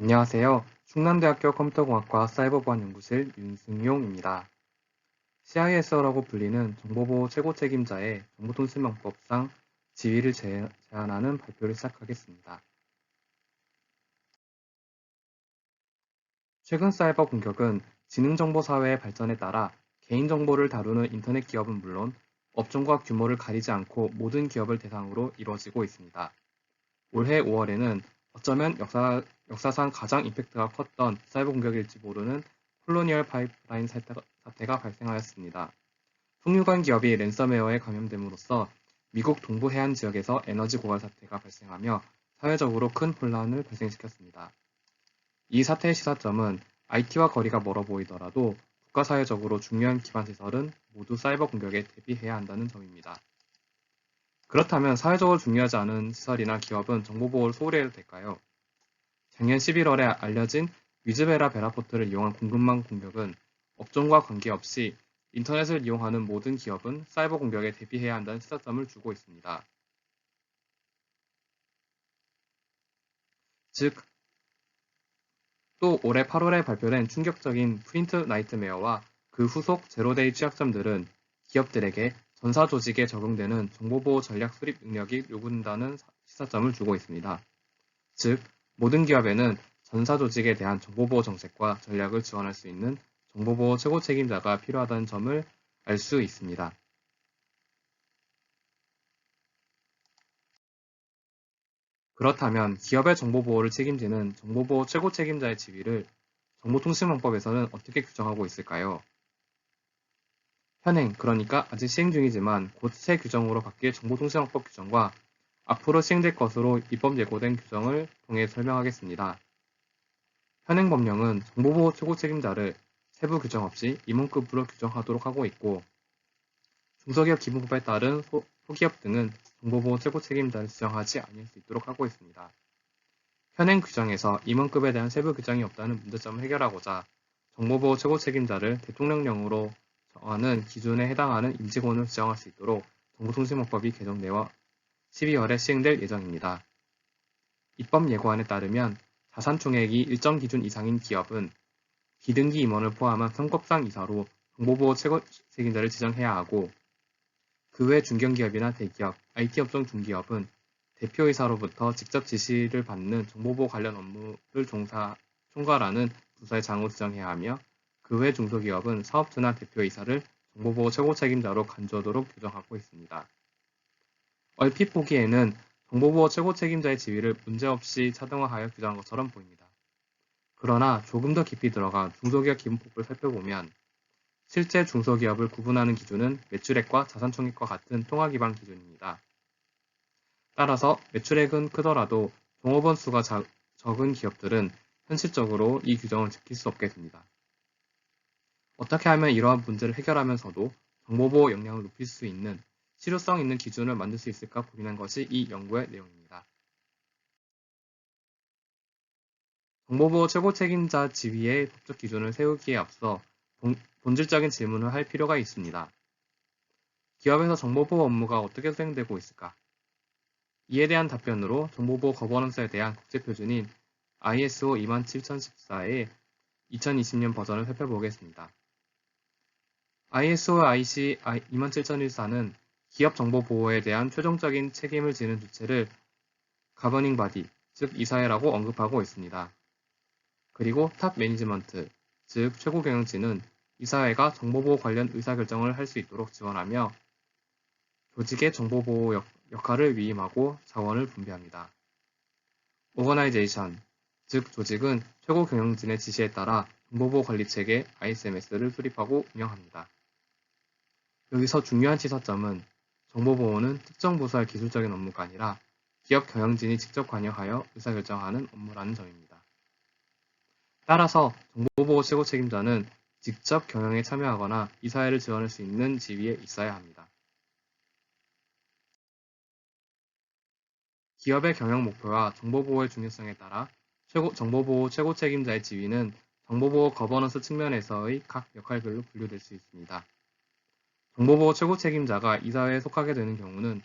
안녕하세요. 충남대학교 컴퓨터공학과 사이버보안연구실 윤승용입니다. CIS라고 불리는 정보보호 최고 책임자의 정보통신망법상 지위를 제한하는 발표를 시작하겠습니다. 최근 사이버 공격은 지능정보사회의 발전에 따라 개인정보를 다루는 인터넷 기업은 물론 업종과 규모를 가리지 않고 모든 기업을 대상으로 이루어지고 있습니다. 올해 5월에는 어쩌면 역사상 가장 임팩트가 컸던 사이버 공격일지 모르는 콜로니얼 파이프라인 사태가 발생하였습니다. 석유관 기업이 랜섬웨어에 감염됨으로써 미국 동부 해안 지역에서 에너지 고갈 사태가 발생하며 사회적으로 큰 혼란을 발생시켰습니다. 이 사태의 시사점은 IT와 거리가 멀어 보이더라도 국가사회적으로 중요한 기반시설은 모두 사이버 공격에 대비해야 한다는 점입니다. 그렇다면 사회적으로 중요하지 않은 시설이나 기업은 정보보호를 소홀히 해도 될까요? 작년 11월에 알려진 위즈베라 베라포트를 이용한 공급망 공격은 업종과 관계없이 인터넷을 이용하는 모든 기업은 사이버 공격에 대비해야 한다는 시사점을 주고 있습니다. 즉, 또 올해 8월에 발표된 충격적인 프린트 나이트메어와 그 후속 제로데이 취약점들은 기업들에게 전사 조직에 적용되는 정보보호 전략 수립 능력이 요구된다는 시사점을 주고 있습니다. 즉, 모든 기업에는 전사 조직에 대한 정보보호 정책과 전략을 지원할 수 있는 정보보호 최고 책임자가 필요하다는 점을 알 수 있습니다. 그렇다면 기업의 정보보호를 책임지는 정보보호 최고 책임자의 지위를 정보통신망법에서는 어떻게 규정하고 있을까요? 현행, 그러니까 아직 시행 중이지만 곧 새 규정으로 바뀔 정보통신망법 규정과 앞으로 시행될 것으로 입법 예고된 규정을 통해 설명하겠습니다. 현행 법령은 정보보호 최고 책임자를 세부 규정 없이 임원급으로 규정하도록 하고 있고, 중소기업 기본법에 따른 소기업 등은 정보보호 최고 책임자를 지정하지 아니할 수 있도록 하고 있습니다. 현행 규정에서 임원급에 대한 세부 규정이 없다는 문제점을 해결하고자 정보보호 최고 책임자를 대통령령으로 정하는 기준에 해당하는 임직원을 지정할 수 있도록 정보통신망법이 개정되어 12월에 시행될 예정입니다. 입법 예고안에 따르면 자산총액이 일정 기준 이상인 기업은 비등기 임원을 포함한 성급상 이사로 정보보호 최고 책임자를 지정해야 하고, 그 외 중견기업이나 대기업, IT업종 중기업은 대표이사로부터 직접 지시를 받는 정보보호 관련 업무를 총괄하는 부서의 장을 지정해야 하며, 그 외 중소기업은 사업주나 대표이사를 정보보호 최고 책임자로 간주하도록 규정하고 있습니다. 얼핏 보기에는 정보보호 최고 책임자의 지위를 문제없이 차등화하여 규정한 것처럼 보입니다. 그러나 조금 더 깊이 들어가 중소기업 기본법을 살펴보면 실제 중소기업을 구분하는 기준은 매출액과 자산총액과 같은 통화기반 기준입니다. 따라서 매출액은 크더라도 종업원 수가 적은 기업들은 현실적으로 이 규정을 지킬 수 없게 됩니다. 어떻게 하면 이러한 문제를 해결하면서도 정보보호 역량을 높일 수 있는 실효성 있는 기준을 만들 수 있을까 고민한 것이 이 연구의 내용입니다. 정보보호 최고 책임자 지위의 법적 기준을 세우기에 앞서 본질적인 질문을 할 필요가 있습니다. 기업에서 정보보호 업무가 어떻게 수행되고 있을까? 이에 대한 답변으로 정보보호 거버넌스에 대한 국제표준인 ISO 27014의 2020년 버전을 살펴보겠습니다. ISO IC 27014는 기업 정보 보호에 대한 최종적인 책임을 지는 주체를 가버닝 바디, 즉 이사회라고 언급하고 있습니다. 그리고 탑 매니지먼트, 즉 최고 경영진은 이사회가 정보보호 관련 의사결정을 할 수 있도록 지원하며 조직의 정보보호 역할을 위임하고 자원을 분배합니다. 오거나이제이션, 즉 조직은 최고 경영진의 지시에 따라 정보보호 관리체계 ISMS를 수립하고 운영합니다. 여기서 중요한 시사점은 정보보호는 특정 부서의 기술적인 업무가 아니라 기업 경영진이 직접 관여하여 의사결정하는 업무라는 점입니다. 따라서 정보보호 최고 책임자는 직접 경영에 참여하거나 이사회를 지원할 수 있는 지위에 있어야 합니다. 기업의 경영 목표와 정보보호의 중요성에 따라 정보보호 최고 책임자의 지위는 정보보호 거버넌스 측면에서의 각 역할별로 분류될 수 있습니다. 정보보호 최고 책임자가 이사회에 속하게 되는 경우는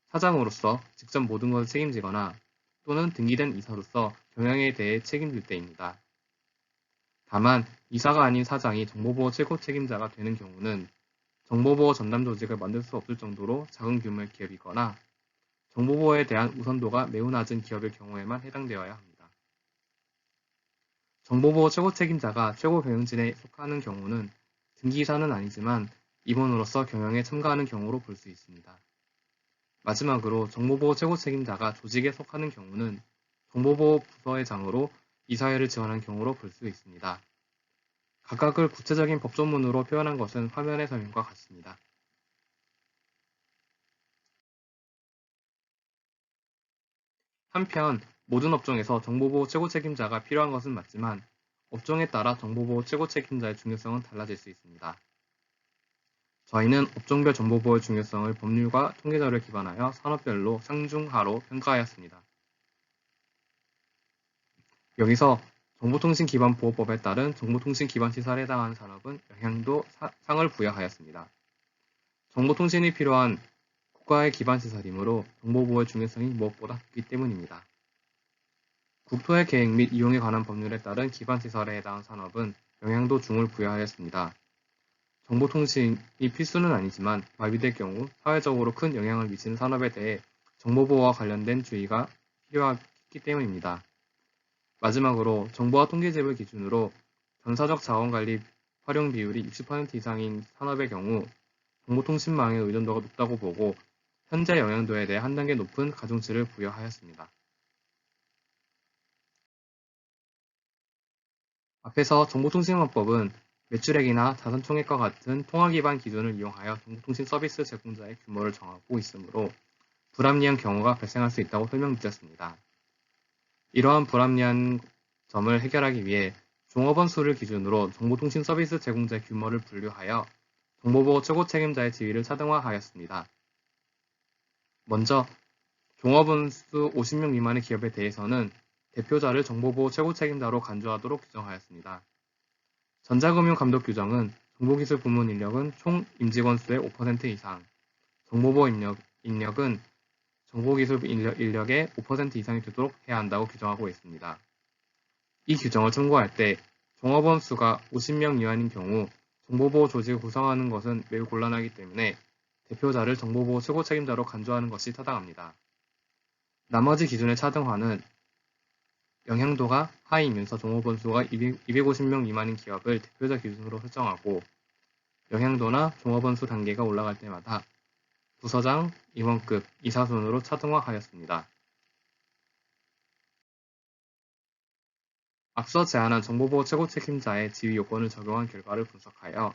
사장으로서 직접 모든 것을 책임지거나 또는 등기된 이사로서 경영에 대해 책임질 때입니다. 다만 이사가 아닌 사장이 정보보호 최고 책임자가 되는 경우는 정보보호 전담 조직을 만들 수 없을 정도로 작은 규모의 기업이거나 정보보호에 대한 우선도가 매우 낮은 기업의 경우에만 해당되어야 합니다. 정보보호 최고 책임자가 최고 경영진에 속하는 경우는 등기이사는 아니지만 임원으로서 경영에 참가하는 경우로 볼 수 있습니다. 마지막으로 정보보호 최고 책임자가 조직에 속하는 경우는 정보보호 부서의장으로 이사회를 지원한 경우로 볼 수 있습니다. 각각을 구체적인 법조문으로 표현한 것은 화면의 설명과 같습니다. 한편 모든 업종에서 정보보호 최고 책임자가 필요한 것은 맞지만 업종에 따라 정보보호 최고 책임자의 중요성은 달라질 수 있습니다. 저희는 업종별 정보보호의 중요성을 법률과 통계자료에 기반하여 산업별로 상중하로 평가하였습니다. 여기서 정보통신기반보호법에 따른 정보통신기반시설에 해당하는 산업은 영향도 상을 부여하였습니다. 정보통신이 필요한 국가의 기반시설이므로 정보보호의 중요성이 무엇보다 높기 때문입니다. 국토의 계획 및 이용에 관한 법률에 따른 기반시설에 해당하는 산업은 영향도 중을 부여하였습니다. 정보통신이 필수는 아니지만 마비될 경우 사회적으로 큰 영향을 미치는 산업에 대해 정보보호와 관련된 주의가 필요하기 때문입니다. 마지막으로 정보와 통계집을 기준으로 전사적 자원관리 활용 비율이 60% 이상인 산업의 경우 정보통신망의 의존도가 높다고 보고 현재 영향도에 대해 한 단계 높은 가중치를 부여하였습니다. 앞에서 정보통신망법은 매출액이나 자산총액과 같은 통화기반 기준을 이용하여 정보통신 서비스 제공자의 규모를 정하고 있으므로 불합리한 경우가 발생할 수 있다고 설명드렸습니다. 이러한 불합리한 점을 해결하기 위해 종업원 수를 기준으로 정보통신 서비스 제공자의 규모를 분류하여 정보보호 최고 책임자의 지위를 차등화하였습니다. 먼저 종업원 수 50명 미만의 기업에 대해서는 대표자를 정보보호 최고 책임자로 간주하도록 규정하였습니다. 전자금융감독 규정은 정보기술 부문 인력은 총 임직원 수의 5% 이상, 정보보호 인력은 정보기술 인력의 5% 이상이 되도록 해야 한다고 규정하고 있습니다. 이 규정을 참고할 때 종업원 수가 50명 이하인 경우 정보보호 조직을 구성하는 것은 매우 곤란하기 때문에 대표자를 정보보호 최고 책임자로 간주하는 것이 타당합니다. 나머지 기준의 차등화는 영향도가 하이면서 종업원 수가 250명 미만인 기업을 대표자 기준으로 설정하고 영향도나 종업원 수 단계가 올라갈 때마다 부서장, 임원급, 이사 순으로 차등화하였습니다. 앞서 제안한 정보보호 최고 책임자의 지위 요건을 적용한 결과를 분석하여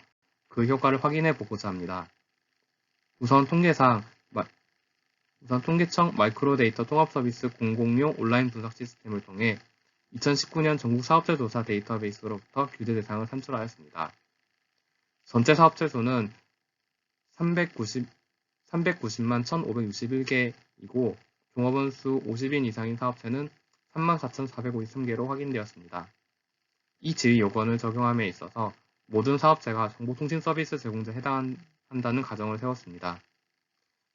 그 효과를 확인해 보고자 합니다. 우선 통계청 마이크로데이터 통합서비스 공공용 온라인 분석 시스템을 통해 2019년 전국 사업체 조사 데이터베이스로부터 규제 대상을 산출하였습니다. 전체 사업체 수는 390만 1,561개이고 종업원 수 50인 이상인 사업체는 34,453개로 확인되었습니다. 이 지위 요건을 적용함에 있어서 모든 사업체가 정보통신 서비스 제공자에 해당한다는 가정을 세웠습니다.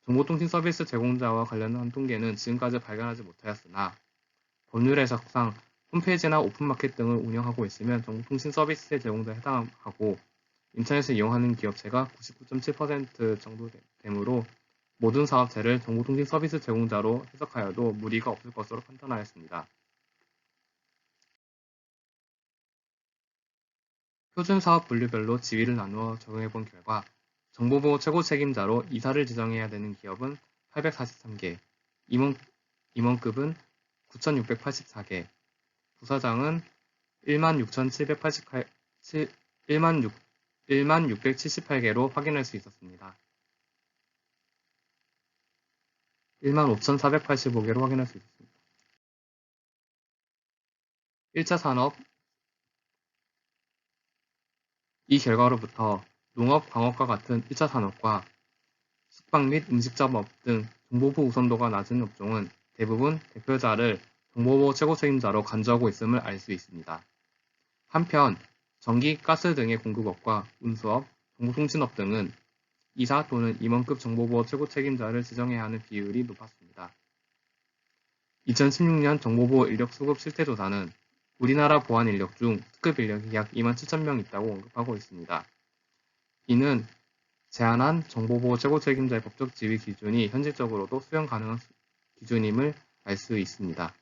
정보통신 서비스 제공자와 관련한 통계는 지금까지 발견하지 못하였으나 법률 해석상 홈페이지나 오픈마켓 등을 운영하고 있으면 정보통신 서비스 제공자에 해당하고 인터넷을 이용하는 기업체가 99.7% 정도 되므로 모든 사업체를 정보통신 서비스 제공자로 해석하여도 무리가 없을 것으로 판단하였습니다. 표준 사업 분류별로 지위를 나누어 적용해본 결과 정보보호 최고 책임자로 이사를 지정해야 되는 기업은 843개, 임원급은 9,684개, 부사장은 16,778개로 확인할 수 있었습니다. 15,485개로 확인할 수 있었습니다. 1차 산업 이 결과로부터 농업, 광업과 같은 1차 산업과 숙박 및 음식점업 등 정보보호 우선도가 낮은 업종은 대부분 대표자를 정보보호 최고 책임자로 간주하고 있음을 알 수 있습니다. 한편 전기, 가스 등의 공급업과 운수업, 정보통신업 등은 이사 또는 임원급 정보보호 최고 책임자를 지정해야 하는 비율이 높았습니다. 2016년 정보보호 인력 수급 실태조사는 우리나라 보안 인력 중 특급 인력이 약 2만 7천 명 있다고 언급하고 있습니다. 이는 제한한 정보보호 최고 책임자의 법적 지위 기준이 현실적으로도 수용 가능한 기준임을 알 수 있습니다.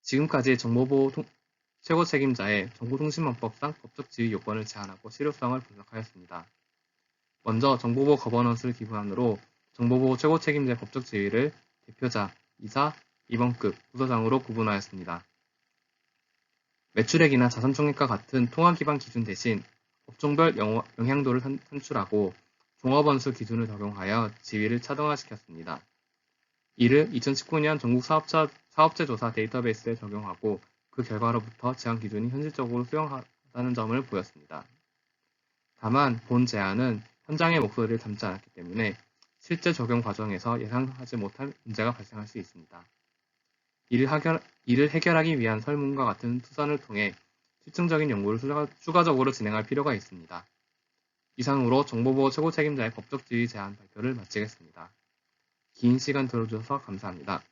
지금까지 정보보호 최고 책임자의 정보통신망법상 법적 지위 요건을 제한하고 실효성을 분석하였습니다. 먼저 정보보호 거버넌스를 기반으로 정보보호 최고 책임자의 법적 지위를 대표자, 이사, 임원급, 부서장으로 구분하였습니다. 매출액이나 자산총액과 같은 통화 기반 기준 대신 업종별 영향도를 산출하고 종합원수 기준을 적용하여 지위를 차등화시켰습니다. 이를 2019년 전국 사업체 조사 데이터베이스에 적용하고 그 결과로부터 제한 기준이 현실적으로 수용하다는 점을 보였습니다. 다만 본 제안은 현장의 목소리를 담지 않았기 때문에 실제 적용 과정에서 예상하지 못한 문제가 발생할 수 있습니다. 이를 해결하기 위한 설문과 같은 투선을 통해 실증적인 연구를 추가적으로 진행할 필요가 있습니다. 이상으로 정보보호 최고 책임자의 법적 지위 제한 발표를 마치겠습니다. 긴 시간 들어주셔서 감사합니다.